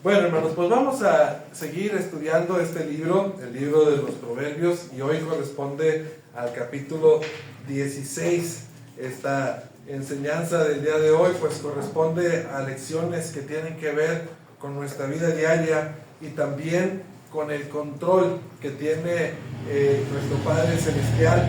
Bueno, hermanos, pues vamos a seguir estudiando este libro, el libro de los Proverbios, y hoy corresponde al capítulo 16. Esta enseñanza del día de hoy pues corresponde a lecciones que tienen que ver con nuestra vida diaria y también con el control que tiene nuestro Padre Celestial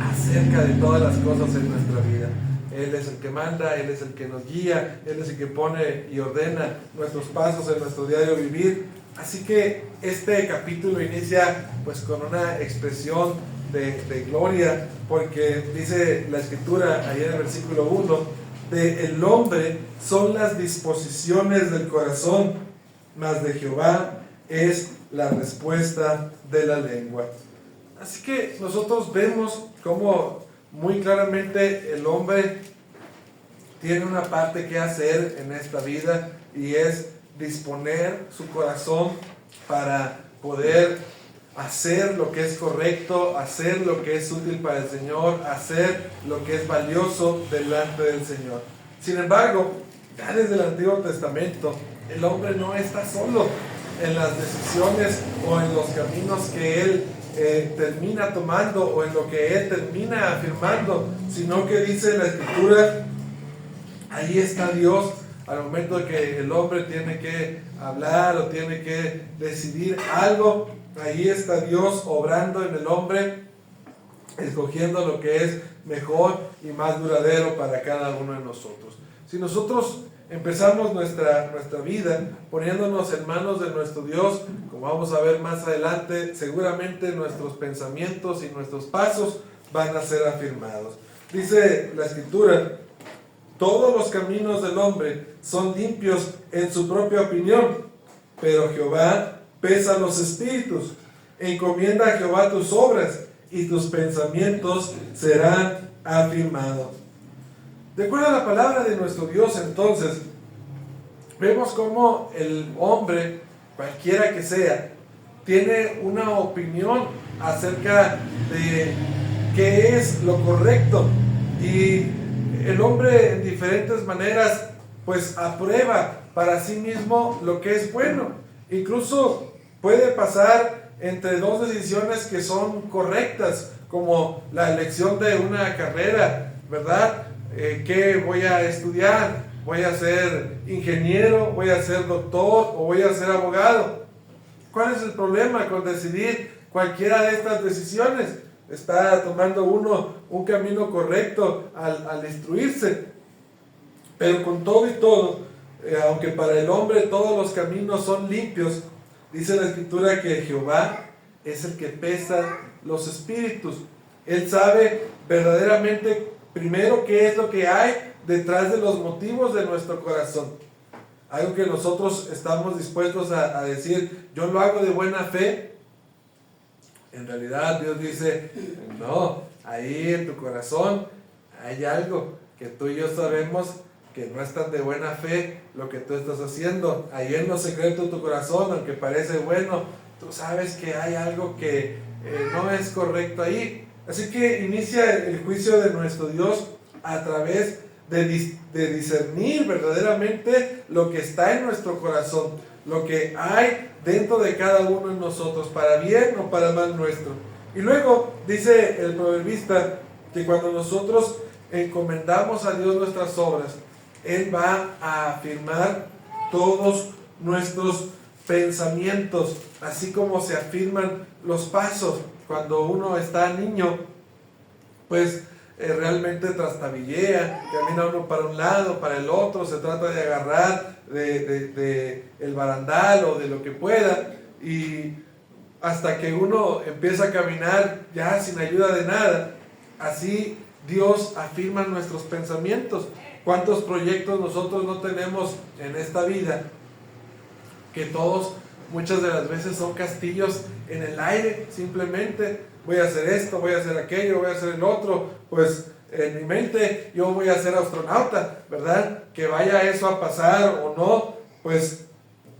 acerca de todas las cosas en nuestra vida. Él es el que manda, Él es el que nos guía, Él es el que pone y ordena nuestros pasos en nuestro diario vivir. Así que este capítulo inicia pues con una expresión de gloria, porque dice la Escritura ahí en el versículo 1, de el hombre son las disposiciones del corazón, mas de Jehová es la respuesta de la lengua. Así que nosotros vemos cómo muy claramente el hombre tiene una parte que hacer en esta vida, y es disponer su corazón para poder hacer lo que es correcto, hacer lo que es útil para el Señor, hacer lo que es valioso delante del Señor. Sin embargo, ya desde el Antiguo Testamento, el hombre no está solo en las decisiones o en los caminos que él termina tomando o en lo que él termina afirmando, sino que dice la Escritura, ahí está Dios al momento de que el hombre tiene que hablar o tiene que decidir algo. Ahí está Dios obrando en el hombre, escogiendo lo que es mejor y más duradero para cada uno de nosotros. Si nosotros empezamos nuestra vida poniéndonos en manos de nuestro Dios, como vamos a ver más adelante, seguramente nuestros pensamientos y nuestros pasos van a ser afirmados. Dice la Escritura, todos los caminos del hombre son limpios en su propia opinión, pero Jehová pesa los espíritus. Encomienda a Jehová tus obras y tus pensamientos serán afirmados. De acuerdo a la palabra de nuestro Dios, entonces, vemos cómo el hombre, cualquiera que sea, tiene una opinión acerca de qué es lo correcto, y el hombre en diferentes maneras pues aprueba para sí mismo lo que es bueno. Incluso puede pasar entre dos decisiones que son correctas, como la elección de una carrera, ¿verdad? ¿Qué voy a estudiar? ¿Voy a ser ingeniero? ¿Voy a ser doctor? ¿O voy a ser abogado? ¿Cuál es el problema con decidir cualquiera de estas decisiones? Está tomando uno un camino correcto al instruirse. Pero con todo y todo, aunque para el hombre todos los caminos son limpios, dice la Escritura que Jehová es el que pesa los espíritus. Él sabe verdaderamente primero qué es lo que hay detrás de los motivos de nuestro corazón. Algo que nosotros estamos dispuestos a decir, yo lo hago de buena fe. En realidad Dios dice, no, ahí en tu corazón hay algo que tú y yo sabemos que no es tan de buena fe lo que tú estás haciendo. Ahí en lo secreto de tu corazón, aunque parece bueno, tú sabes que hay algo que no es correcto ahí. Así que inicia el juicio de nuestro Dios a través de discernir verdaderamente lo que está en nuestro corazón, lo que hay dentro de cada uno de nosotros, para bien o para mal nuestro. Y luego dice el proverbista que cuando nosotros encomendamos a Dios nuestras obras, Él va a afirmar todos nuestros pensamientos, así como se afirman los pasos. Cuando uno está niño, pues realmente trastabillea, camina uno para un lado, para el otro, se trata de agarrar de el barandal o de lo que pueda, y hasta que uno empieza a caminar ya sin ayuda de nada. Así Dios afirma nuestros pensamientos. ¿Cuántos proyectos nosotros no tenemos en esta vida? Que todos muchas de las veces son castillos en el aire. Simplemente voy a hacer esto, voy a hacer aquello, voy a hacer el otro. Pues en mi mente yo voy a ser astronauta, ¿verdad? Que vaya eso a pasar o no, pues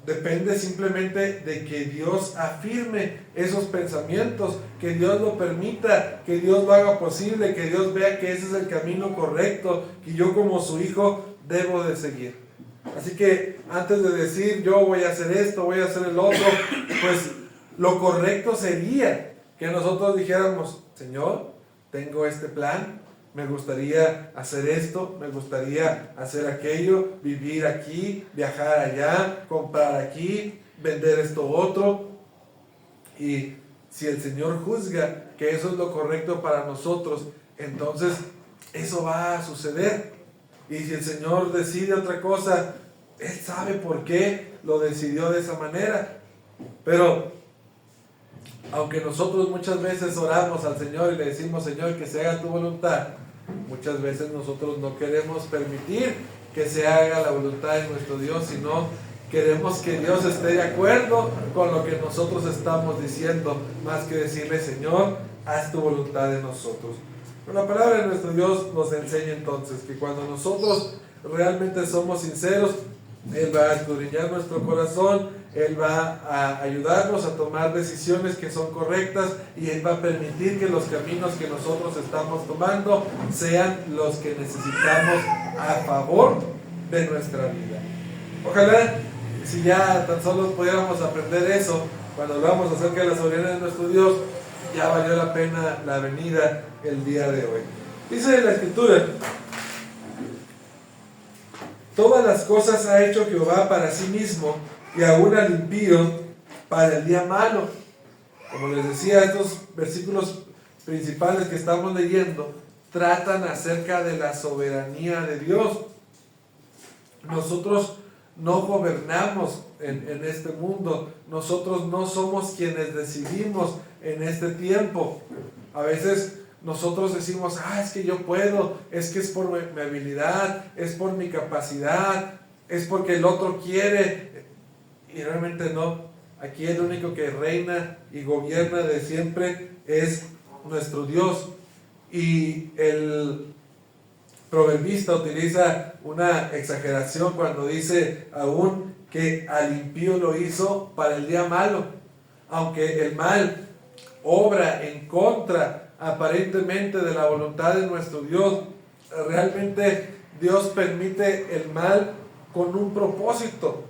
depende simplemente de que Dios afirme esos pensamientos, que Dios lo permita, que Dios lo haga posible, que Dios vea que ese es el camino correcto, que yo como su hijo debo de seguir. Así que antes de decir yo voy a hacer esto, voy a hacer el otro, pues lo correcto sería que nosotros dijéramos, Señor, tengo este plan, me gustaría hacer esto, me gustaría hacer aquello, vivir aquí, viajar allá, comprar aquí, vender esto otro. Y si el Señor juzga que eso es lo correcto para nosotros, entonces eso va a suceder. Y si el Señor decide otra cosa, Él sabe por qué lo decidió de esa manera. Pero aunque nosotros muchas veces oramos al Señor y le decimos, Señor, que se haga tu voluntad, muchas veces nosotros no queremos permitir que se haga la voluntad de nuestro Dios, sino queremos que Dios esté de acuerdo con lo que nosotros estamos diciendo, más que decirle, Señor, haz tu voluntad en nosotros. Pero la palabra de nuestro Dios nos enseña entonces que cuando nosotros realmente somos sinceros, Él va a escudriñar nuestro corazón, Él va a ayudarnos a tomar decisiones que son correctas y Él va a permitir que los caminos que nosotros estamos tomando sean los que necesitamos a favor de nuestra vida. Ojalá, si ya tan solo pudiéramos aprender eso, cuando hablamos acerca de la soberanía de nuestro Dios, ya valió la pena la venida el día de hoy. Dice la Escritura, todas las cosas ha hecho Jehová para sí mismo, y aún al impío para el día malo. Como les decía, estos versículos principales que estamos leyendo tratan acerca de la soberanía de Dios. Nosotros no gobernamos en este mundo, nosotros no somos quienes decidimos en este tiempo. A veces nosotros decimos, es que yo puedo, es que es por mi habilidad, es por mi capacidad, es porque el otro quiere. Y realmente no. Aquí el único que reina y gobierna de siempre es nuestro Dios. Y el proverbista utiliza una exageración cuando dice aún que al impío lo hizo para el día malo. Aunque el mal obra en contra aparentemente de la voluntad de nuestro Dios, realmente Dios permite el mal con un propósito.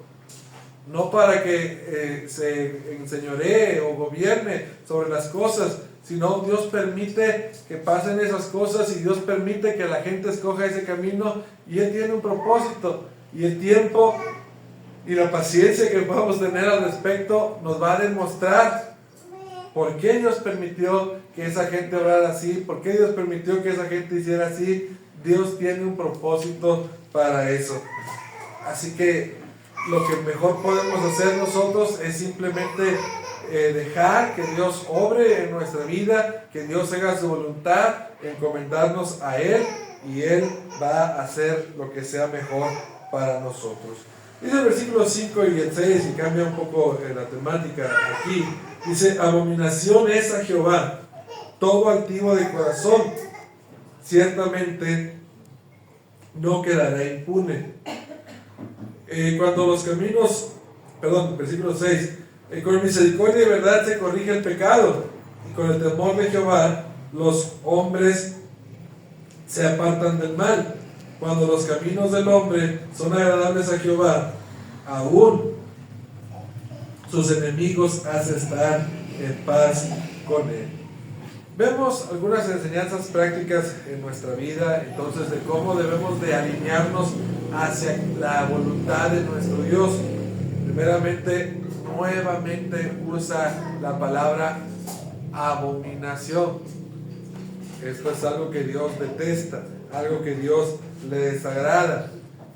No para que se enseñoree o gobierne sobre las cosas, sino Dios permite que pasen esas cosas y Dios permite que la gente escoja ese camino y Él tiene un propósito. Y el tiempo y la paciencia que podamos tener al respecto nos va a demostrar por qué Dios permitió que esa gente obrara así, por qué Dios permitió que esa gente hiciera así. Dios tiene un propósito para eso. Así que lo que mejor podemos hacer nosotros es simplemente dejar que Dios obre en nuestra vida, que Dios haga su voluntad, encomendarnos a Él y Él va a hacer lo que sea mejor para nosotros. Dice el versículo 5 y el 6, y cambia un poco la temática aquí. Dice, abominación es a Jehová todo altivo de corazón, ciertamente no quedará impune. Cuando los caminos, versículo 6, con misericordia y verdad se corrige el pecado, y con el temor de Jehová los hombres se apartan del mal. Cuando los caminos del hombre son agradables a Jehová, aún sus enemigos hace estar en paz con él. Vemos algunas enseñanzas prácticas en nuestra vida, entonces, de cómo debemos de alinearnos hacia la voluntad de nuestro Dios. Primeramente, nuevamente usa la palabra abominación. Esto es algo que Dios detesta, algo que Dios le desagrada.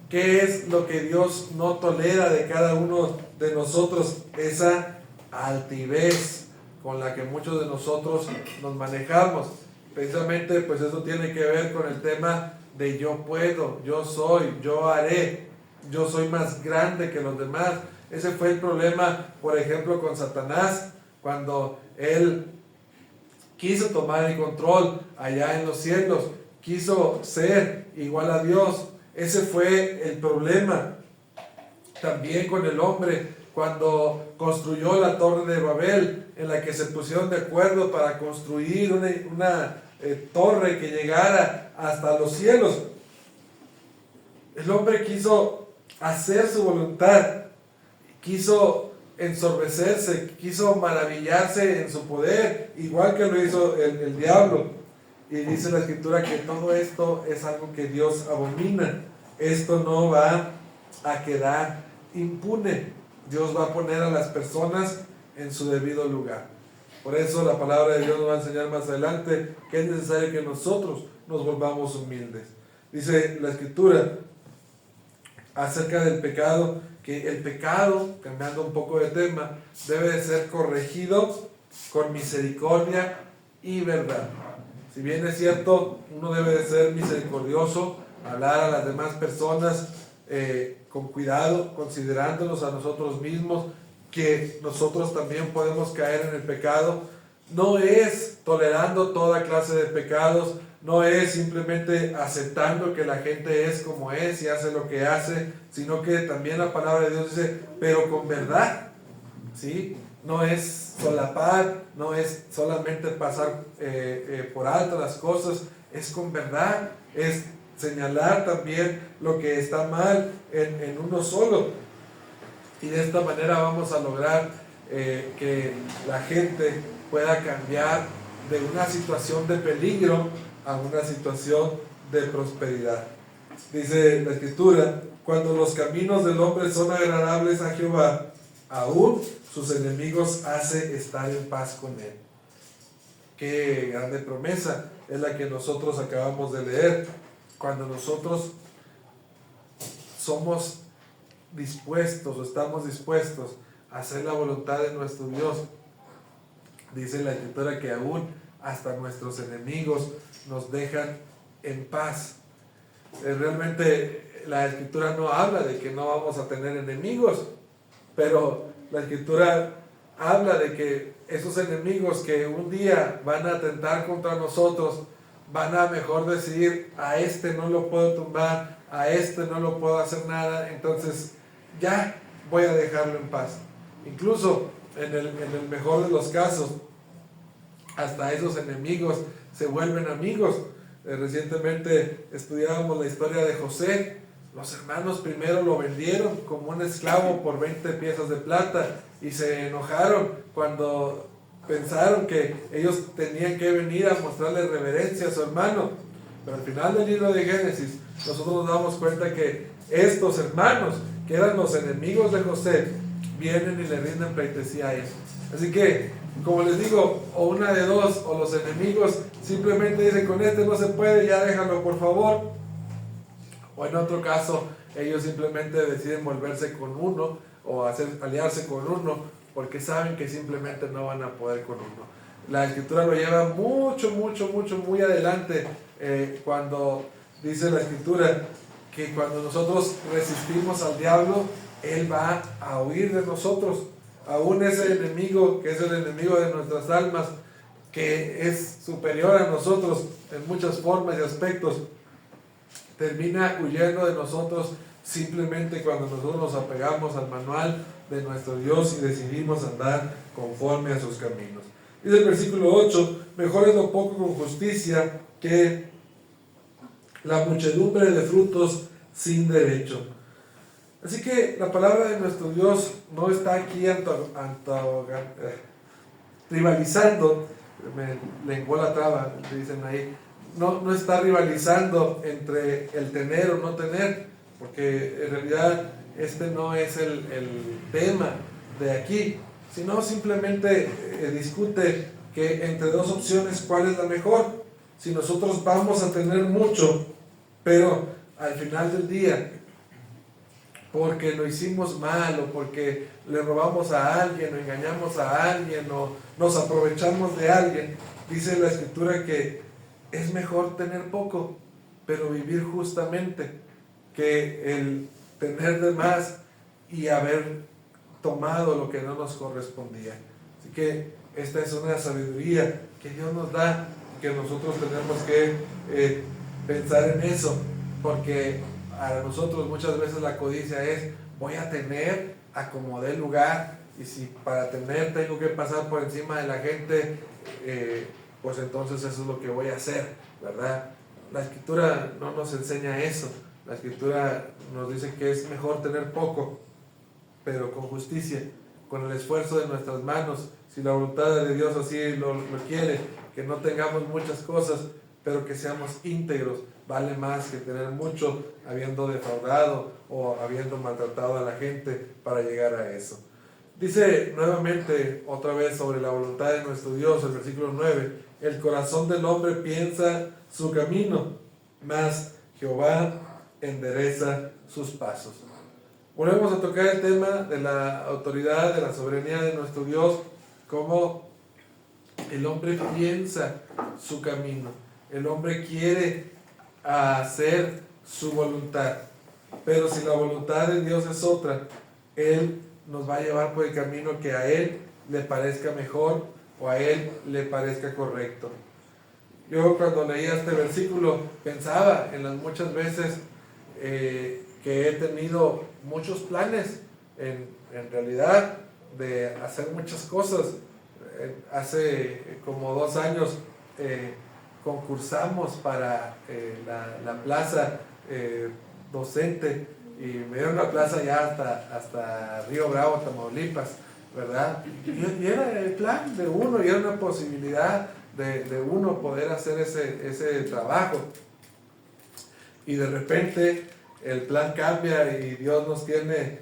¿Qué es lo que Dios no tolera de cada uno de nosotros? Esa altivez con la que muchos de nosotros nos manejamos. Precisamente, pues eso tiene que ver con el tema de yo puedo, yo soy, yo haré, yo soy más grande que los demás. Ese fue el problema, por ejemplo, con Satanás, cuando él quiso tomar el control allá en los cielos, quiso ser igual a Dios. Ese fue el problema. También con el hombre, cuando construyó la torre de Babel, en la que se pusieron de acuerdo para construir una torre que llegara hasta los cielos. El hombre quiso hacer su voluntad, quiso ensorbecerse, quiso maravillarse en su poder, igual que lo hizo el diablo. Y dice la Escritura que todo esto es algo que Dios abomina. Esto no va a quedar impune. Dios va a poner a las personas en su debido lugar. Por eso la palabra de Dios nos va a enseñar más adelante que es necesario que nosotros nos volvamos humildes. Dice la Escritura acerca del pecado, que el pecado, cambiando un poco de tema, debe de ser corregido con misericordia y verdad. Si bien es cierto, uno debe de ser misericordioso, hablar a las demás personas con cuidado, considerándonos a nosotros mismos, que nosotros también podemos caer en el pecado. No es tolerando toda clase de pecados, no es simplemente aceptando que la gente es como es y hace lo que hace, sino que también la palabra de Dios dice, pero con verdad, ¿sí? No es solapar, no es solamente pasar por alto las cosas, es con verdad, es señalar también lo que está mal en uno solo. Y de esta manera vamos a lograr que la gente pueda cambiar de una situación de peligro a una situación de prosperidad. Dice la Escritura, cuando los caminos del hombre son agradables a Jehová, aún sus enemigos hace estar en paz con él. Qué grande promesa es la que nosotros acabamos de leer. Cuando nosotros somos dispuestos o estamos dispuestos a hacer la voluntad de nuestro Dios, dice la Escritura que aún hasta nuestros enemigos nos dejan en paz. Realmente la Escritura no habla de que no vamos a tener enemigos, pero la Escritura habla de que esos enemigos que un día van a atentar contra nosotros, van a mejor decir, a este no lo puedo tumbar, a este no lo puedo hacer nada, entonces ya voy a dejarlo en paz. Incluso en el mejor de los casos, hasta esos enemigos se vuelven amigos. Recientemente estudiábamos la historia de José. Los hermanos primero lo vendieron como un esclavo por 20 piezas de plata y se enojaron cuando pensaron que ellos tenían que venir a mostrarle reverencia a su hermano. Pero al final del libro de Génesis nosotros nos damos cuenta que estos hermanos, que eran los enemigos de José, vienen y le rinden pleitesía a él. Así que, como les digo, o una de dos, o los enemigos simplemente dicen, con este no se puede, ya déjalo por favor. O en otro caso, ellos simplemente deciden volverse con uno o aliarse con uno porque saben que simplemente no van a poder con uno. La Escritura lo lleva muy adelante cuando dice la Escritura que cuando nosotros resistimos al diablo, él va a huir de nosotros. Aún ese enemigo que es el enemigo de nuestras almas, que es superior a nosotros en muchas formas y aspectos, termina huyendo de nosotros simplemente cuando nosotros nos apegamos al manual de nuestro Dios y decidimos andar conforme a sus caminos. Dice el versículo 8, mejor es lo poco con justicia que la muchedumbre de frutos sin derecho. Así que la palabra de nuestro Dios no está aquí rivalizando, me lenguó la traba, dicen ahí, no está rivalizando entre el tener o no tener, porque en realidad este no es el tema de aquí, sino simplemente discute que entre dos opciones cuál es la mejor. Si nosotros vamos a tener mucho, pero al final del día, porque lo hicimos mal o porque le robamos a alguien o engañamos a alguien o nos aprovechamos de alguien, dice la Escritura que es mejor tener poco, pero vivir justamente, que el tener de más y haber tomado lo que no nos correspondía. Así que esta es una sabiduría que Dios nos da y que nosotros tenemos que pensar en eso, porque a nosotros muchas veces la codicia es, voy a tener a como dé lugar, y si para tener tengo que pasar por encima de la gente, pues entonces eso es lo que voy a hacer, ¿verdad? La Escritura no nos enseña eso. La Escritura nos dice que es mejor tener poco, pero con justicia, con el esfuerzo de nuestras manos, si la voluntad de Dios así lo quiere, que no tengamos muchas cosas, pero que seamos íntegros. Vale más que tener mucho habiendo defraudado o habiendo maltratado a la gente para llegar a eso. Dice nuevamente otra vez sobre la voluntad de nuestro Dios, el versículo 9, el corazón del hombre piensa su camino, mas Jehová endereza sus pasos. Volvemos a tocar el tema de la autoridad, de la soberanía de nuestro Dios, como el hombre piensa su camino, el hombre quiere hacer su voluntad, pero si la voluntad de Dios es otra, Él nos va a llevar por el camino que a Él le parezca mejor o a Él le parezca correcto. Yo cuando leía este versículo pensaba en las muchas veces que he tenido muchos planes en realidad de hacer muchas cosas. Hace como 2 años concursamos para la plaza docente y me dieron la plaza ya hasta Río Bravo, Tamaulipas, ¿verdad? Y era el plan de uno y era una posibilidad de uno poder hacer ese trabajo. Y de repente el plan cambia y Dios nos tiene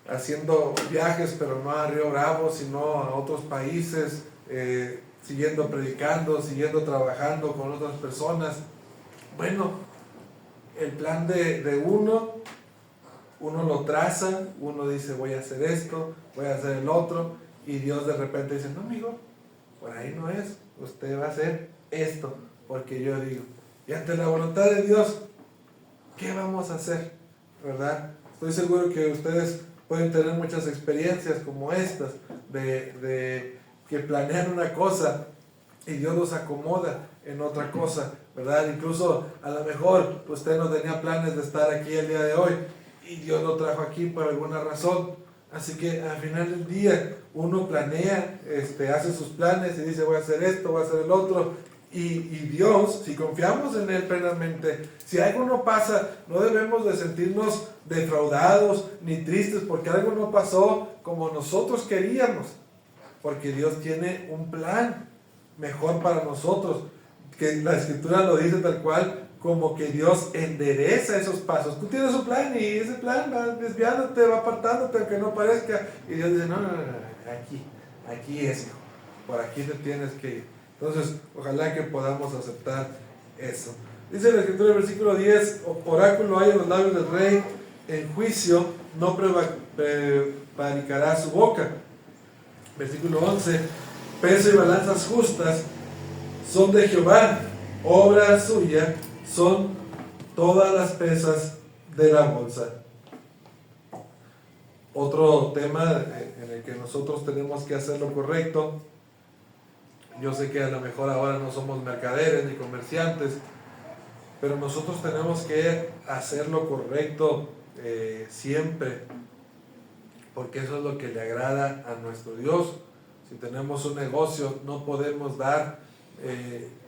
haciendo viajes, pero no a Río Bravo, sino a otros países, siguiendo predicando, siguiendo trabajando con otras personas. Bueno, el plan de uno lo traza, uno dice voy a hacer esto, voy a hacer el otro, y Dios de repente dice, no amigo, por ahí no es, usted va a hacer esto, porque yo digo. Y ante la voluntad de Dios, ¿qué vamos a hacer? ¿Verdad? Estoy seguro que ustedes pueden tener muchas experiencias como estas, de que planean una cosa y Dios los acomoda en otra cosa, ¿verdad? Incluso a lo mejor usted no tenía planes de estar aquí el día de hoy y Dios lo trajo aquí por alguna razón. Así que al final del día uno planea, hace sus planes y dice voy a hacer esto, voy a hacer el otro. Y Dios, si confiamos en Él plenamente, si algo no pasa, no debemos de sentirnos defraudados ni tristes porque algo no pasó como nosotros queríamos, porque Dios tiene un plan mejor para nosotros, que la Escritura lo dice tal cual, como que Dios endereza esos pasos. Tú tienes un plan y ese plan va desviándote, va apartándote aunque no parezca, y Dios dice, no, aquí es, hijo, por aquí te tienes que ir. Entonces, ojalá que podamos aceptar eso. Dice la Escritura en el versículo 10, oráculo hay en los labios del rey, en juicio no prevaricará su boca. Versículo 11, peso y balanzas justas son de Jehová, obra suya son todas las pesas de la bolsa. Otro tema en el que nosotros tenemos que hacer lo correcto. Yo sé que a lo mejor ahora no somos mercaderes ni comerciantes, pero nosotros tenemos que hacer lo correcto siempre, porque eso es lo que le agrada a nuestro Dios. Si tenemos un negocio, no podemos dar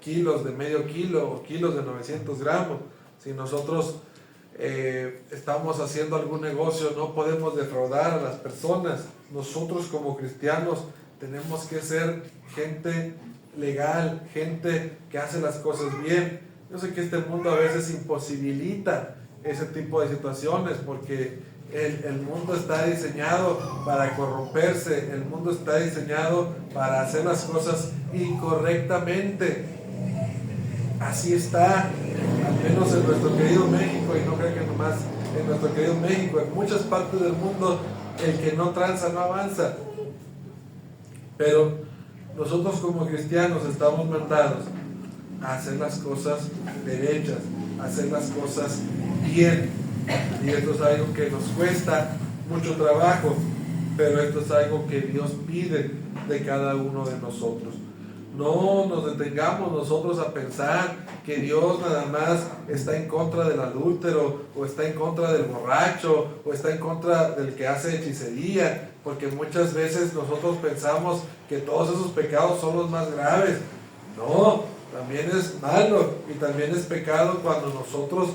kilos de medio kilo o kilos de 900 gramos. Si nosotros estamos haciendo algún negocio, no podemos defraudar a las personas. Nosotros como cristianos tenemos que ser gente legal, gente que hace las cosas bien. Yo sé que este mundo a veces imposibilita ese tipo de situaciones porque el mundo está diseñado para corromperse, el mundo está diseñado para hacer las cosas incorrectamente. Así está, al menos en nuestro querido México, y no creo que nomás en nuestro querido México, en muchas partes del mundo el que no tranza no avanza. Pero nosotros como cristianos estamos mandados a hacer las cosas derechas, a hacer las cosas bien. Y esto es algo que nos cuesta mucho trabajo, pero esto es algo que Dios pide de cada uno de nosotros. No nos detengamos nosotros a pensar que Dios nada más está en contra del adúltero, o está en contra del borracho, o está en contra del que hace hechicería, porque muchas veces nosotros pensamos que todos esos pecados son los más graves. No, también es malo y también es pecado cuando nosotros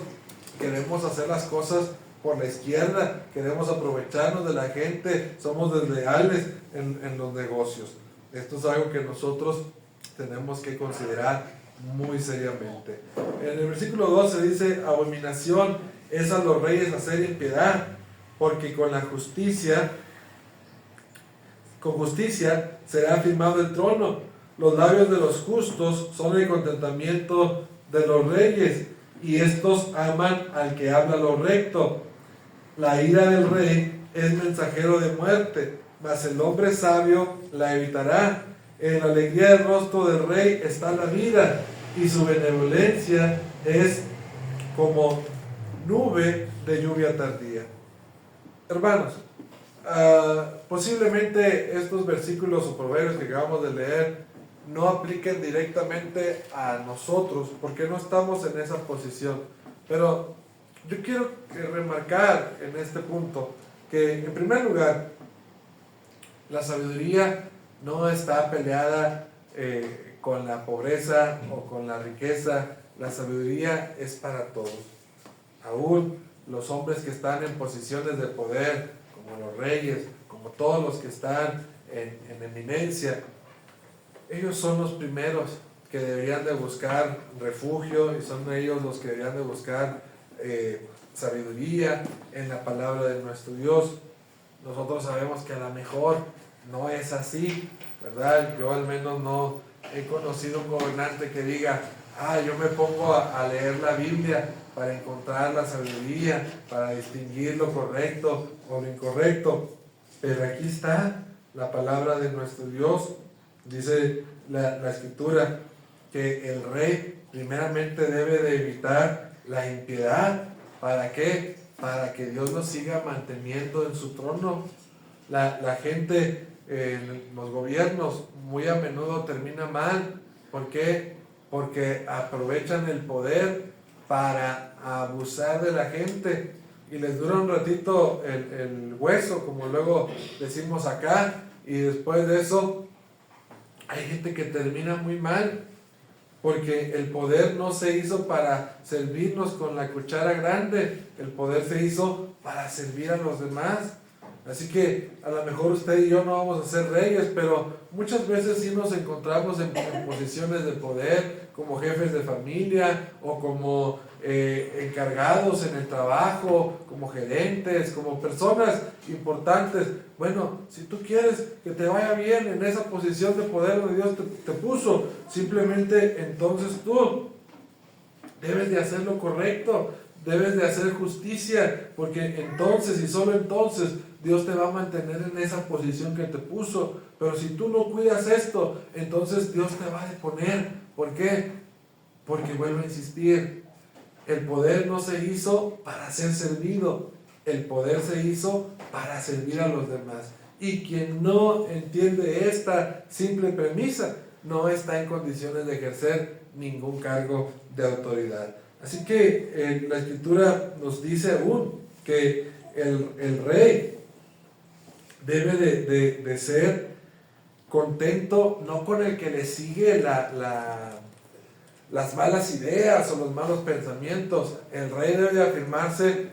queremos hacer las cosas por la izquierda, queremos aprovecharnos de la gente, somos desleales en los negocios. Esto es algo que nosotros tenemos que considerar muy seriamente. En el versículo 12 dice: abominación es a los reyes hacer impiedad, porque con justicia será afirmado el trono. Los labios de los justos son el contentamiento de los reyes, y estos aman al que habla lo recto. La ira del rey es mensajero de muerte, mas el hombre sabio la evitará. En la alegría del rostro del rey está la vida, y su benevolencia es como nube de lluvia tardía. Hermanos, posiblemente estos versículos o proverbios que acabamos de leer no apliquen directamente a nosotros, porque no estamos en esa posición. Pero yo quiero remarcar en este punto que, en primer lugar, la sabiduría no está peleada con la pobreza o con la riqueza. La sabiduría es para todos. Aún los hombres que están en posiciones de poder, como los reyes, como todos los que están en eminencia, ellos son los primeros que deberían de buscar refugio, y son ellos los que deberían de buscar sabiduría en la palabra de nuestro Dios. Nosotros sabemos que a lo mejor no es así, ¿verdad? Yo al menos no he conocido un gobernante que diga: yo me pongo a leer la Biblia para encontrar la sabiduría, para distinguir lo correcto o lo incorrecto. Pero aquí está la palabra de nuestro Dios. Dice la Escritura que el rey primeramente debe de evitar la impiedad. ¿Para qué? Para que Dios lo siga manteniendo en su trono. La gente en los gobiernos muy a menudo termina mal. ¿Por qué? Porque aprovechan el poder para abusar de la gente, y les dura un ratito el hueso, como luego decimos acá, y después de eso hay gente que termina muy mal, porque el poder no se hizo para servirnos con la cuchara grande, el poder se hizo para servir a los demás. Así que a lo mejor usted y yo no vamos a ser reyes, pero muchas veces sí nos encontramos en posiciones de poder, como jefes de familia, o como encargados en el trabajo, como gerentes, como personas importantes. Bueno, si tú quieres que te vaya bien en esa posición de poder donde Dios te puso, simplemente entonces tú debes de hacer lo correcto, debes de hacer justicia, porque entonces y solo entonces Dios te va a mantener en esa posición que te puso. Pero si tú no cuidas esto, entonces Dios te va a deponer. ¿Por qué? Porque vuelvo a insistir, el poder no se hizo para ser servido, el poder se hizo para servir a los demás. Y quien no entiende esta simple premisa, no está en condiciones de ejercer ningún cargo de autoridad. Así que la Escritura nos dice aún que el rey debe de ser contento no con el que le sigue las malas ideas o los malos pensamientos. El rey debe de afirmarse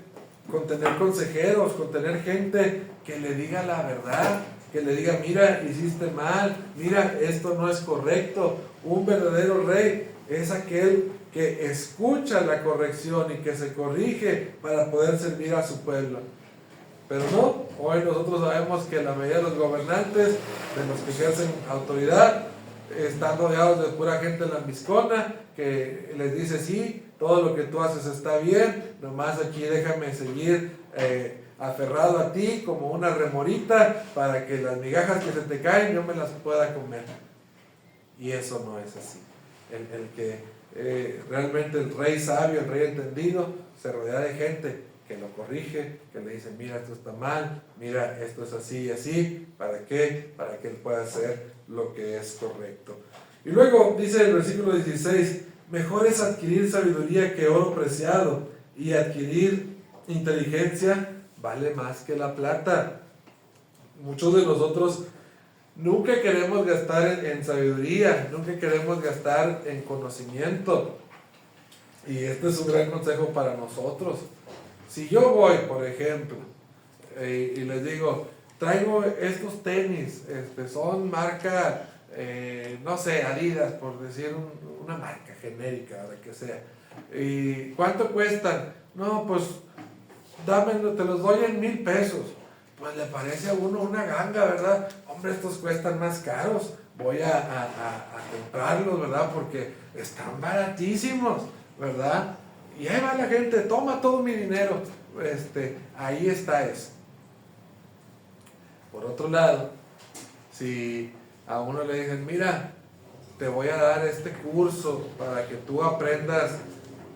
con tener consejeros, con tener gente que le diga la verdad, que le diga: mira, hiciste mal, mira, esto no es correcto. Un verdadero rey es aquel que escucha la corrección y que se corrige para poder servir a su pueblo. Pero no, hoy nosotros sabemos que la mayoría de los gobernantes, de los que ejercen autoridad, están rodeados de pura gente lambiscona que les dice: sí, todo lo que tú haces está bien, nomás aquí déjame seguir aferrado a ti como una remorita para que las migajas que se te caen yo me las pueda comer. Y eso no es así. El que realmente el rey sabio, el rey entendido, se rodea de gente que lo corrige, que le dice: mira, esto está mal, mira, esto es así y así. ¿Para qué? Para que él pueda hacer lo que es correcto. Y luego dice el versículo 16: mejor es adquirir sabiduría que oro preciado, y adquirir inteligencia vale más que la plata. Muchos de nosotros nunca queremos gastar en sabiduría, nunca queremos gastar en conocimiento. Y este es un gran consejo para nosotros. Si yo voy, por ejemplo, y les digo, traigo estos tenis, son marca, no sé, Adidas, por decir una marca genérica, la que sea. ¿Y cuánto cuestan? No, pues dámelo, te los doy en 1,000 pesos. Pues le parece a uno una ganga, ¿verdad? Hombre, estos cuestan más caros. Voy a comprarlos, ¿verdad? Porque están baratísimos, ¿verdad? Y ahí va la gente, toma todo mi dinero. Ahí está eso. Por otro lado, si a uno le dicen, mira, te voy a dar este curso para que tú aprendas,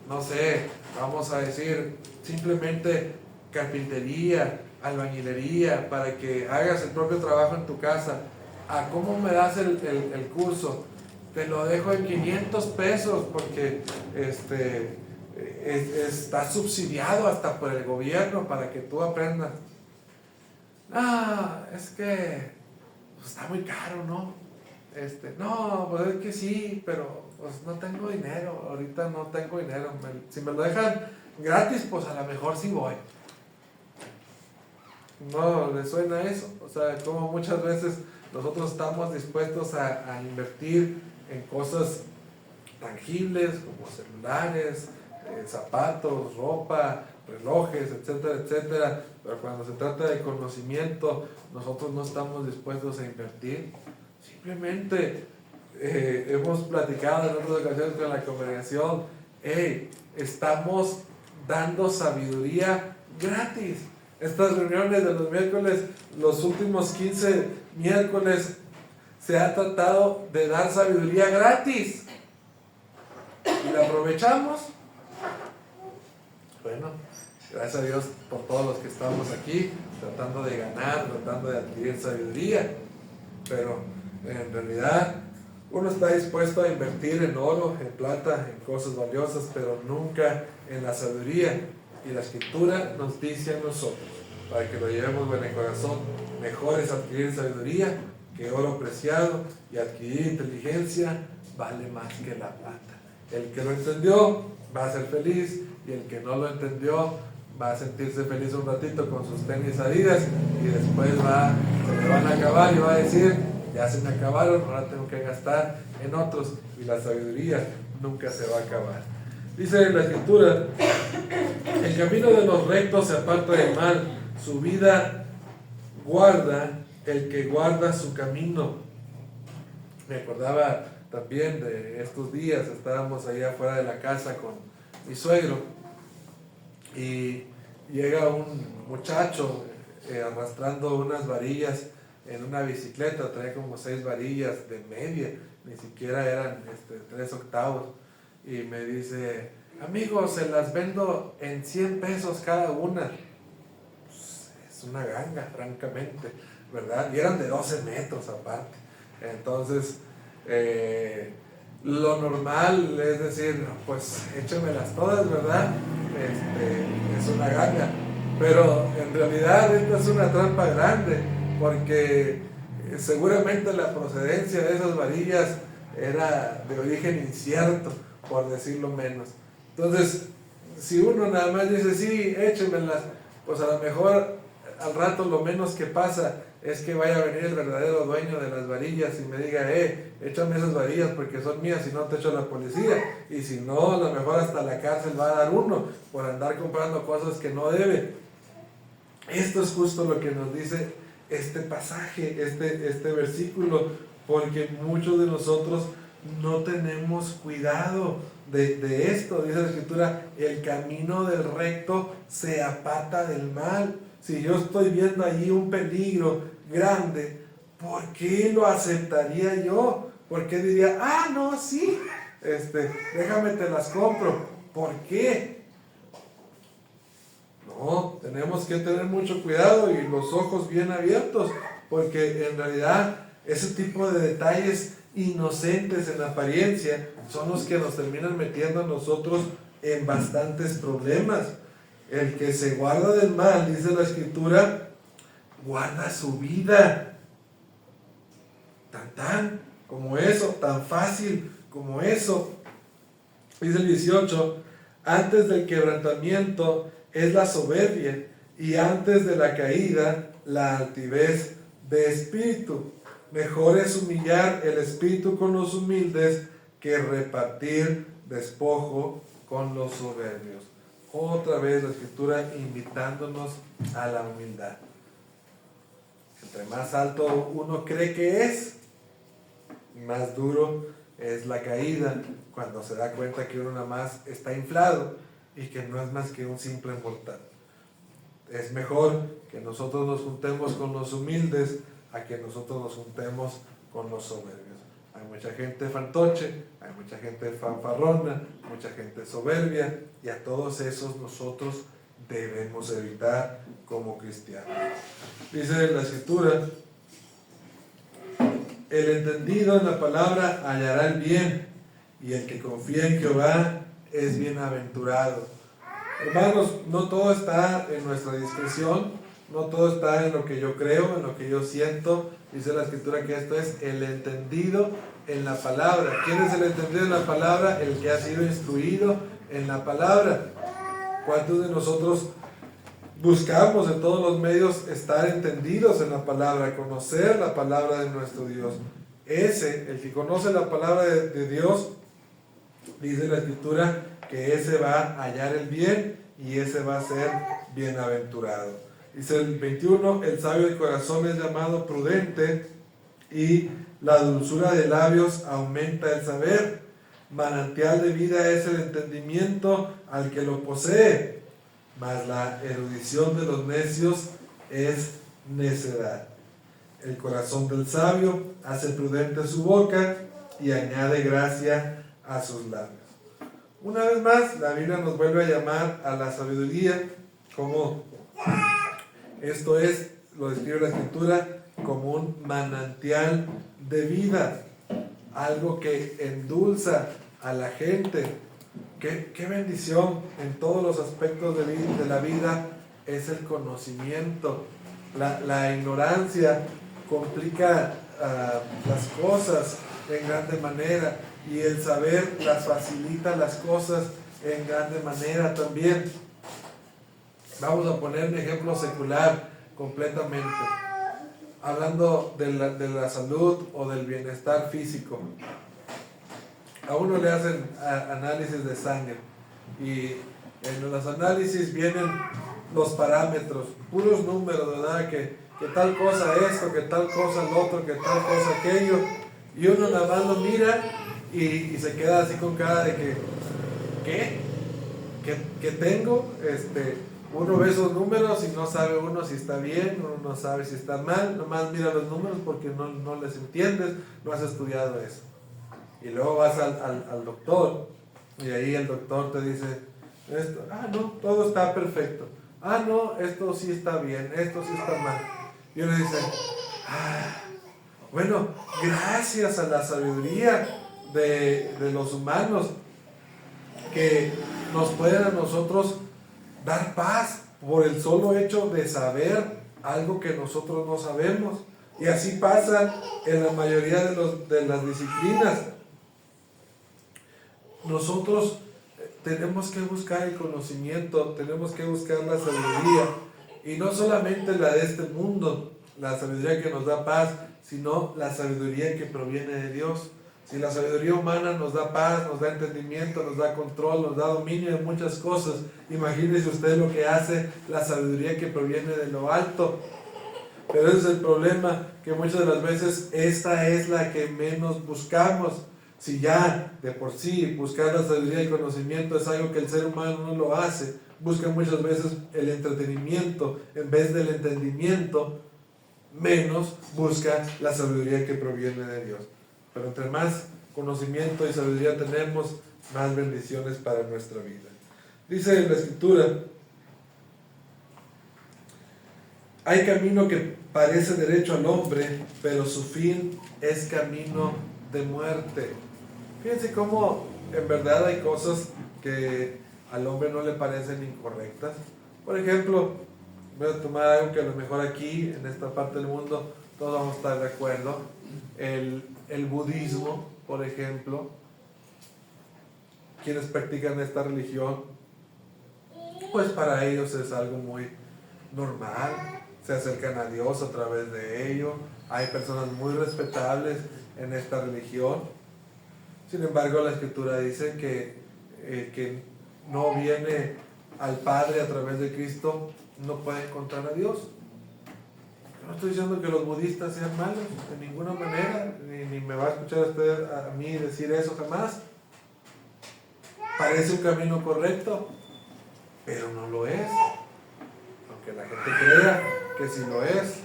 no sé, vamos a decir, simplemente carpintería, albañilería, para que hagas el propio trabajo en tu casa. ¿A cómo me das el curso? Te lo dejo en 500 pesos porque está subsidiado hasta por el gobierno para que tú aprendas. Ah, es que pues, está muy caro, ¿no? No, pues es que sí, pero pues no tengo dinero, ahorita no tengo dinero. Si me lo dejan gratis, pues a lo mejor sí voy. No, ¿le suena eso? O sea, como muchas veces nosotros estamos dispuestos a invertir en cosas tangibles como celulares, zapatos, ropa, relojes, etcétera, etcétera, pero cuando se trata de conocimiento, nosotros no estamos dispuestos a invertir. Simplemente hemos platicado en otras ocasiones con la congregación, estamos dando sabiduría gratis. Estas reuniones de los miércoles, los últimos 15 miércoles, se ha tratado de dar sabiduría gratis. ¿Y la aprovechamos? Bueno, gracias a Dios por todos los que estamos aquí, tratando de ganar, tratando de adquirir sabiduría. Pero en realidad uno está dispuesto a invertir en oro, en plata, en cosas valiosas, pero nunca en la sabiduría. Y la Escritura nos dice a nosotros, para que lo llevemos en el corazón, mejor es adquirir sabiduría que oro preciado, y adquirir inteligencia vale más que la plata. El que lo entendió va a ser feliz, y el que no lo entendió va a sentirse feliz un ratito con sus tenis Adidas, y después se le van a acabar y va a decir, ya se me acabaron, ahora tengo que gastar en otros, y la sabiduría nunca se va a acabar. Dice en la Escritura, el camino de los rectos se aparta del mal, su vida guarda el que guarda su camino. Me acordaba también de estos días, estábamos allá afuera de la casa con mi suegro y llega un muchacho arrastrando unas varillas en una bicicleta, trae como 6 varillas de media, ni siquiera eran 3 octavos, y me dice, amigo, se las vendo en 100 pesos cada una. Pues, es una ganga, francamente, ¿verdad? Y eran de 12 metros aparte. Entonces, lo normal es decir, pues échamelas todas, ¿verdad? Es una ganga. Pero en realidad esta es una trampa grande, porque seguramente la procedencia de esas varillas era de origen incierto, por decirlo menos. Entonces, si uno nada más dice, sí, échemelas, pues a lo mejor al rato lo menos que pasa es que vaya a venir el verdadero dueño de las varillas y me diga, échame esas varillas porque son mías, y no te echo a la policía. Y si no, a lo mejor hasta la cárcel va a dar uno por andar comprando cosas que no debe. Esto es justo lo que nos dice este pasaje, este versículo, porque muchos de nosotros no tenemos cuidado de esto. Dice la Escritura, el camino del recto se aparta del mal. Si yo estoy viendo allí un peligro grande, ¿por qué lo aceptaría yo? ¿Por qué diría, no, sí, déjame te las compro? ¿Por qué? No, tenemos que tener mucho cuidado y los ojos bien abiertos, porque en realidad ese tipo de detalles inocentes en apariencia son los que nos terminan metiendo a nosotros en bastantes problemas. El que se guarda del mal, dice la Escritura, guarda su vida. Tan como eso, tan fácil como eso. Dice el 18, Antes del quebrantamiento es la soberbia, y antes de la caída la altivez de espíritu. Mejor es humillar el espíritu con los humildes que repartir despojo con los soberbios. Otra vez la Escritura invitándonos a la humildad. Entre más alto uno cree que es, más duro es la caída, cuando se da cuenta que uno nada más está inflado y que no es más que un simple mortal. Es mejor que nosotros nos juntemos con los humildes a que nosotros nos juntemos con los soberbios. Hay mucha gente fantoche, hay mucha gente fanfarrona, mucha gente soberbia, y a todos esos nosotros debemos evitar como cristianos. Dice la Escritura: el entendido en la palabra hallará el bien, y el que confía en Jehová es bienaventurado. Hermanos, no todo está en nuestra discreción, no todo está en lo que yo creo, en lo que yo siento. Dice la Escritura que esto es el entendido en la palabra. ¿Quién es el entendido en la palabra? El que ha sido instruido en la palabra. ¿Cuántos de nosotros buscamos en todos los medios estar entendidos en la palabra, conocer la palabra de nuestro Dios? Ese, el que conoce la palabra de Dios, dice la Escritura que ese va a hallar el bien y ese va a ser bienaventurado. Dice el 21, el sabio de corazón es llamado prudente, y la dulzura de labios aumenta el saber. Manantial de vida es el entendimiento al que lo posee, mas la erudición de los necios es necedad. El corazón del sabio hace prudente su boca, y añade gracia a sus labios. Una vez más, la Biblia nos vuelve a llamar a la sabiduría, como esto es, lo describe la Escritura, como un manantial de vida, algo que endulza a la gente. Qué bendición en todos los aspectos de la vida es el conocimiento. La ignorancia complica las cosas en grande manera, y el saber las facilita las cosas en grande manera también. Vamos a poner un ejemplo secular completamente, hablando de la salud o del bienestar físico. A uno le hacen análisis de sangre, y en los análisis vienen los parámetros, puros números, ¿verdad? Que tal cosa esto, que tal cosa lo otro, que tal cosa aquello, y uno nada más lo mira y se queda así con cara de que ¿qué tengo? Uno ve esos números y no sabe uno si está bien, uno no sabe si está mal, nomás mira los números porque no les entiendes, no has estudiado eso. Y luego vas al doctor, y ahí el doctor te dice esto: no, todo está perfecto, no, esto sí está bien, esto sí está mal. Y uno dice: bueno, gracias a la sabiduría de los humanos, que nos pueden a nosotros dar paz por el solo hecho de saber algo que nosotros no sabemos. Y así pasa en la mayoría de las disciplinas. Nosotros tenemos que buscar el conocimiento, tenemos que buscar la sabiduría, y no solamente la de este mundo, la sabiduría que nos da paz, sino la sabiduría que proviene de Dios. Si la sabiduría humana nos da paz, nos da entendimiento, nos da control, nos da dominio de muchas cosas, imagínese usted lo que hace la sabiduría que proviene de lo alto. Pero ese es el problema, que muchas de las veces esta es la que menos buscamos. Si ya de por sí buscar la sabiduría y conocimiento es algo que el ser humano no lo hace, busca muchas veces el entretenimiento en vez del entendimiento, menos busca la sabiduría que proviene de Dios. Pero entre más conocimiento y sabiduría tenemos, más bendiciones para nuestra vida. Dice en la Escritura: hay camino que parece derecho al hombre, pero su fin es camino de muerte. Fíjense cómo en verdad hay cosas que al hombre no le parecen incorrectas. Por ejemplo, voy a tomar algo que a lo mejor aquí, en esta parte del mundo, todos vamos a estar de acuerdo. El budismo, por ejemplo, quienes practican esta religión, pues para ellos es algo muy normal, se acercan a Dios a través de ello, hay personas muy respetables en esta religión. Sin embargo, la Escritura dice que no viene al Padre a través de Cristo, no puede encontrar a Dios. No estoy diciendo que los budistas sean malos, de ninguna manera, ni me va a escuchar usted a mí decir eso jamás. Parece un camino correcto, pero no lo es. Aunque la gente crea que sí lo es.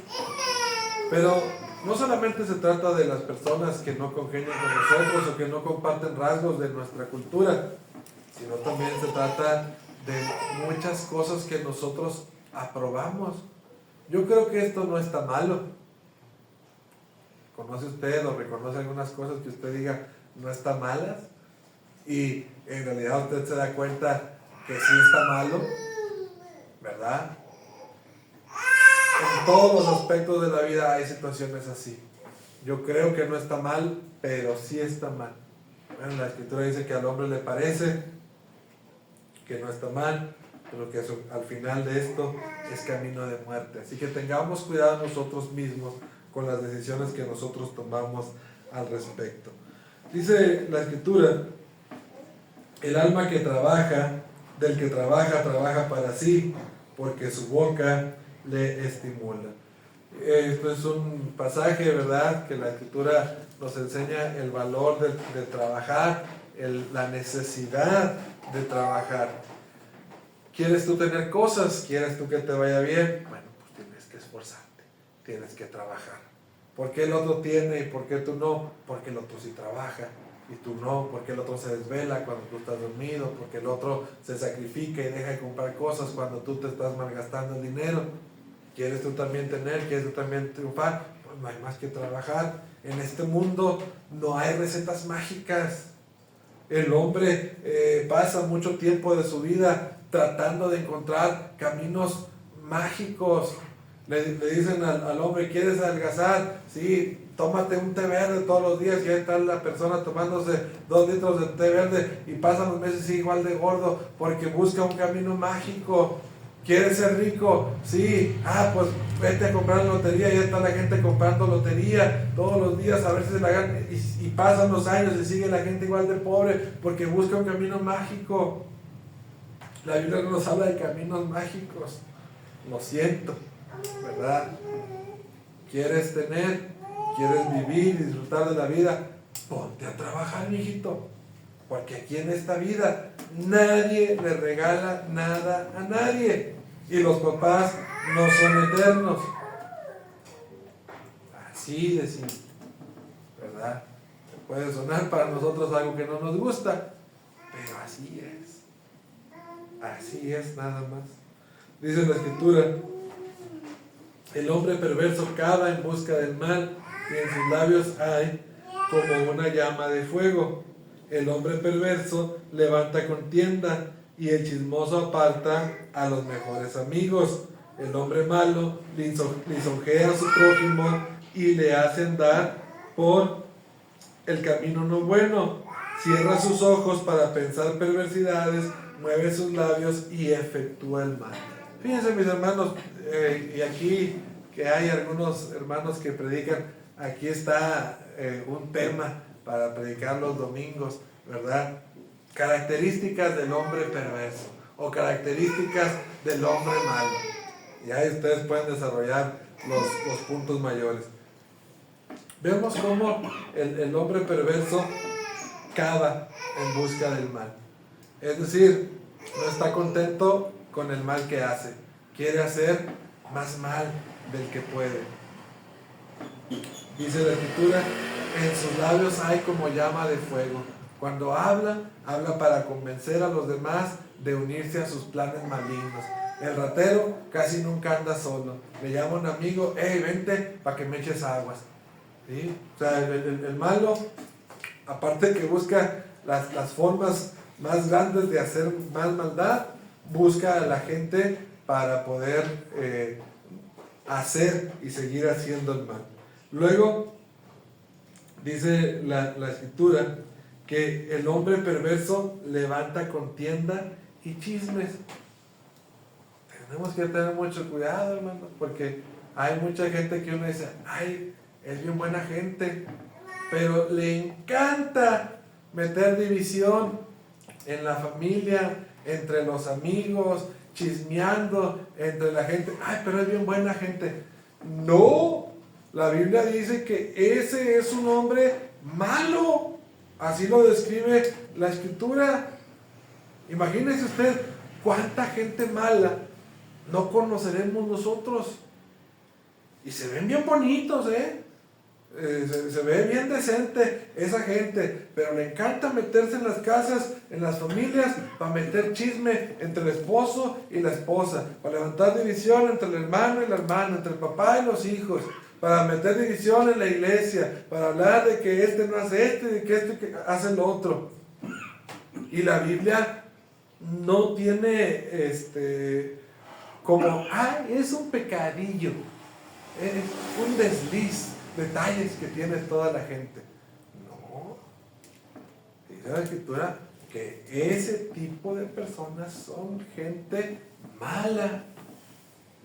Pero no solamente se trata de las personas que no congenian con nosotros o que no comparten rasgos de nuestra cultura, sino también se trata de muchas cosas que nosotros aprobamos. Yo creo que esto no está malo. ¿Conoce usted o reconoce algunas cosas que usted diga no están malas? Y en realidad usted se da cuenta que sí está malo, ¿verdad? En todos los aspectos de la vida hay situaciones así. Yo creo que no está mal, pero sí está mal. Bueno, la Escritura dice que al hombre le parece que no está mal, pero que eso, al final de esto es camino de muerte. Así que tengamos cuidado nosotros mismos con las decisiones que nosotros tomamos al respecto. Dice la Escritura, el alma que trabaja, del que trabaja, trabaja para sí, porque su boca le estimula. Esto es un pasaje, ¿verdad?, que la Escritura nos enseña el valor de trabajar, la necesidad de trabajar. ¿Quieres tú tener cosas? ¿Quieres tú que te vaya bien? Bueno, pues tienes que esforzarte, tienes que trabajar. ¿Por qué el otro tiene y por qué tú no? Porque el otro sí trabaja y tú no. Porque el otro se desvela cuando tú estás dormido. Porque el otro se sacrifica y deja de comprar cosas cuando tú te estás malgastando el dinero. ¿Quieres tú también tener? ¿Quieres tú también triunfar? Pues no hay más que trabajar. En este mundo no hay recetas mágicas. El hombre pasa mucho tiempo de su vida tratando de encontrar caminos mágicos. Le dicen al hombre, ¿quieres adelgazar? Sí, tómate un té verde todos los días, y ahí está la persona tomándose 2 litros de té verde y pasan los meses igual de gordo porque busca un camino mágico. ¿Quieres ser rico? Sí. Pues vete a comprar lotería, y ahí está la gente comprando lotería todos los días a ver si se la gana, y pasan los años y sigue la gente igual de pobre porque busca un camino mágico. La Biblia no nos habla de caminos mágicos, lo siento, ¿verdad? ¿Quieres tener? ¿Quieres vivir y disfrutar de la vida? Ponte a trabajar, mijito, porque aquí en esta vida nadie le regala nada a nadie, y los papás no son eternos. Así de simple, ¿verdad? Puede sonar para nosotros algo que no nos gusta, pero así es. Así es, nada más. Dice la Escritura, el hombre perverso cava en busca del mal, y en sus labios hay como una llama de fuego. El hombre perverso levanta contienda, y el chismoso aparta a los mejores amigos. El hombre malo lisonjea a su prójimo y le hace andar por el camino no bueno. Cierra sus ojos para pensar perversidades, mueve sus labios y efectúa el mal. Fíjense, mis hermanos, y aquí que hay algunos hermanos que predican, aquí está un tema para predicar los domingos, ¿verdad? Características del hombre perverso o características del hombre malo. Y ahí ustedes pueden desarrollar los puntos mayores. Vemos cómo el hombre perverso cava en busca del mal. Es decir, no está contento con el mal que hace. Quiere hacer más mal del que puede. Dice la Escritura, en sus labios hay como llama de fuego. Cuando habla para convencer a los demás de unirse a sus planes malignos. El ratero casi nunca anda solo. Le llama a un amigo, hey, vente para que me eches aguas. ¿Sí? O sea, el malo, aparte que busca las formas más grandes de hacer más maldad, busca a la gente para poder hacer y seguir haciendo el mal. Luego, dice la Escritura que el hombre perverso levanta contienda y chismes. tenemos que tener mucho cuidado, hermano, porque hay mucha gente que uno dice, ay, es bien buena gente, pero le encanta meter división en la familia, entre los amigos, chismeando entre la gente. Ay, pero es bien buena gente. No, la Biblia dice que ese es un hombre malo. Así lo describe la Escritura. Imagínese usted cuánta gente mala no conoceremos nosotros. Y se ven bien bonitos, se ve bien decente esa gente, pero le encanta meterse en las casas, en las familias, para meter chisme entre el esposo y la esposa, para levantar división entre el hermano y la hermana, entre el papá y los hijos, para meter división en la iglesia, para hablar de que este no hace esto y de que este hace lo otro. Y la Biblia no tiene como, ay, es un pecadillo, es un desliz, detalles que tiene toda la gente. No, dice la Escritura que ese tipo de personas son gente mala,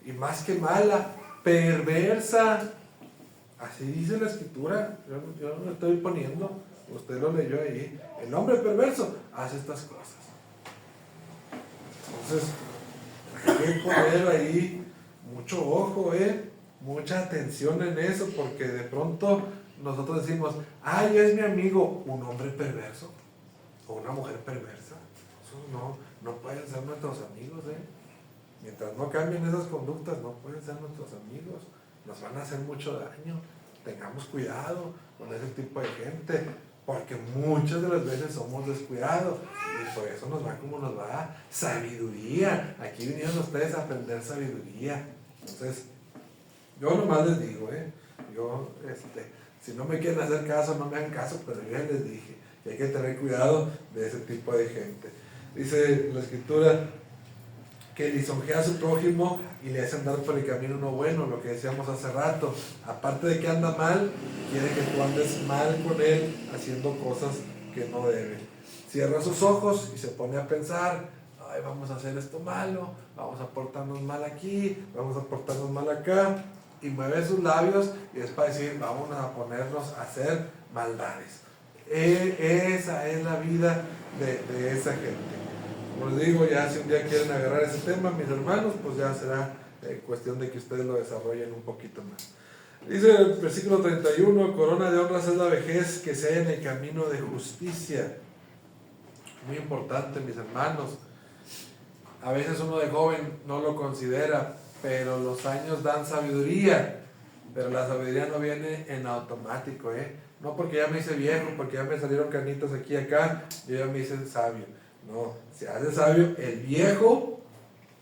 y más que mala, perversa. Así dice la Escritura. Yo no lo estoy poniendo, usted lo leyó ahí. El hombre perverso hace estas cosas. Entonces hay que poner ahí mucho ojo, mucha atención en eso, porque de pronto nosotros decimos, ay, es mi amigo, un hombre perverso o una mujer perversa. Esos no pueden ser nuestros amigos, Mientras no cambien esas conductas, no pueden ser nuestros amigos. Nos van a hacer mucho daño. Tengamos cuidado con ese tipo de gente, porque muchas de las veces somos descuidados y por eso nos va como nos va. Sabiduría. Aquí vinieron ustedes a aprender sabiduría. Entonces, yo nomás les digo, si no me quieren hacer caso, no me hagan caso, pero yo ya les dije que hay que tener cuidado de ese tipo de gente. Dice la Escritura que lisonjea a su prójimo y le hace andar por el camino no bueno, lo que decíamos hace rato. Aparte de que anda mal, quiere que tú andes mal con él, haciendo cosas que no debe. Cierra sus ojos y se pone a pensar, ay, vamos a hacer esto malo, vamos a portarnos mal aquí, vamos a portarnos mal acá, y mueve sus labios y es para decir, vamos a ponernos a hacer maldades. Esa es la vida de esa gente. Como les digo, ya si un día quieren agarrar ese tema, mis hermanos, pues ya será cuestión de que ustedes lo desarrollen un poquito más. Dice el versículo 31, corona de honras es la vejez que sea en el camino de justicia. Muy importante, mis hermanos. A veces uno de joven no lo considera, pero los años dan sabiduría. Pero la sabiduría no viene en automático, No porque ya me hice viejo, porque ya me salieron canitas aquí y acá, yo ya me hice sabio. No, se hace sabio el viejo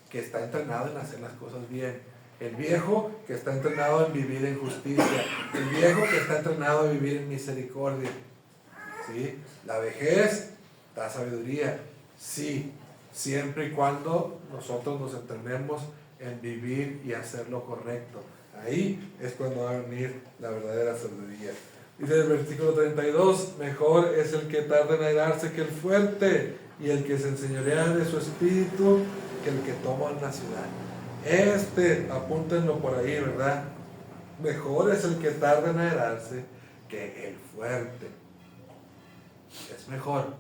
que está entrenado en hacer las cosas bien. El viejo que está entrenado en vivir en justicia. El viejo que está entrenado en vivir en misericordia. ¿Sí? La vejez da sabiduría. Sí, siempre y cuando nosotros nos entrenemos en vivir y hacer lo correcto. Ahí es cuando va a venir la verdadera sabiduría. Dice el versículo 32, mejor es el que tarda en airarse que el fuerte, y el que se enseñorea de su espíritu que el que toma una ciudad. Apúntenlo por ahí, ¿verdad? Mejor es el que tarda en airarse que el fuerte. Es mejor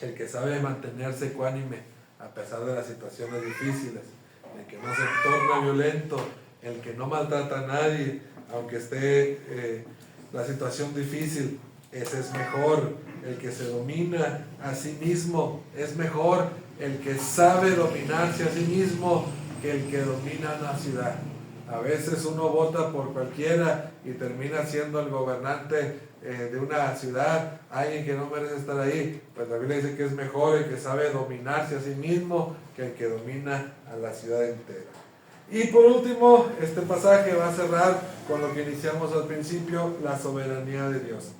el que sabe mantenerse ecuánime a pesar de las situaciones difíciles, el que no se torna violento, el que no maltrata a nadie, aunque esté la situación difícil. Ese es mejor. El que se domina a sí mismo es mejor. El que sabe dominarse a sí mismo que el que domina una ciudad. A veces uno vota por cualquiera y termina siendo el gobernante de una ciudad, alguien que no merece estar ahí. Pues la Biblia dice que es mejor el que sabe dominarse a sí mismo que el que domina a la ciudad entera. Y por último, este pasaje va a cerrar con lo que iniciamos al principio, la soberanía de Dios.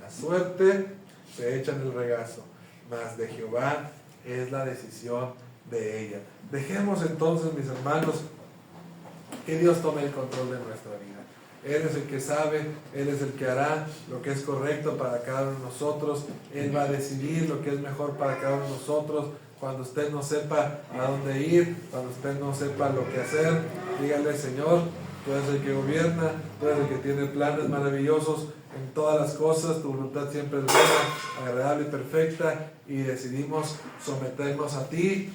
La suerte se echa en el regazo, mas de Jehová es la decisión de ella. Dejemos entonces, mis hermanos, que Dios tome el control de nuestra vida. Él es el que sabe, Él es el que hará lo que es correcto para cada uno de nosotros. Él va a decidir lo que es mejor para cada uno de nosotros. Cuando usted no sepa a dónde ir, cuando usted no sepa lo que hacer, dígale: Señor, tú eres el que gobierna, tú eres el que tiene planes maravillosos en todas las cosas, tu voluntad siempre es buena, agradable y perfecta, y decidimos someternos a ti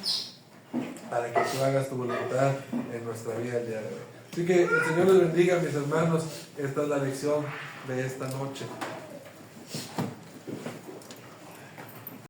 para que tú hagas tu voluntad en nuestra vida el día de hoy. Así que el Señor les bendiga, mis hermanos. Esta es la lección de esta noche.